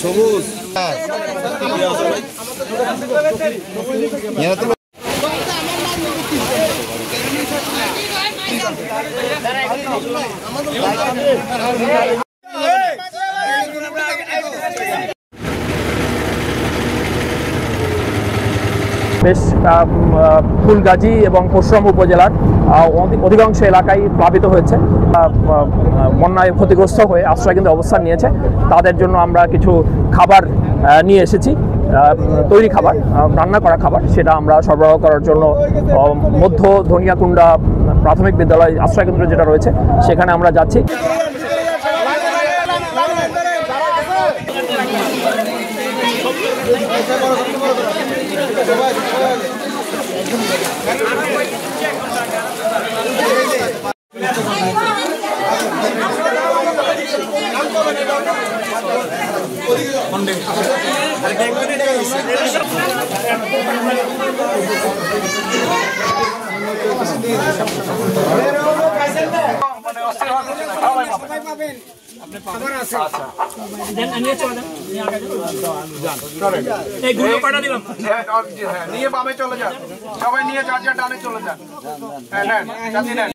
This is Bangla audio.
সবুজ বেশ ফুলগাজী এবং পরশুরাম উপজেলার অধিকাংশ এলাকায় প্লাবিত হয়েছে। বন্যায় ক্ষতিগ্রস্ত হয়ে আশ্রয়কেন্দ্রে অবস্থান নিয়েছে। তাদের জন্য আমরা কিছু খাবার নিয়ে এসেছি, তৈরি খাবার, রান্না করা খাবার, সেটা আমরা সরবরাহ করার জন্য মধ্য ধনিয়াকুণ্ডা প্রাথমিক বিদ্যালয় আশ্রয়কেন্দ্র যেটা রয়েছে সেখানে আমরা যাচ্ছি। নিয়ে বামে চলে যান, সবাই নিয়ে যার ডানে চলে যান।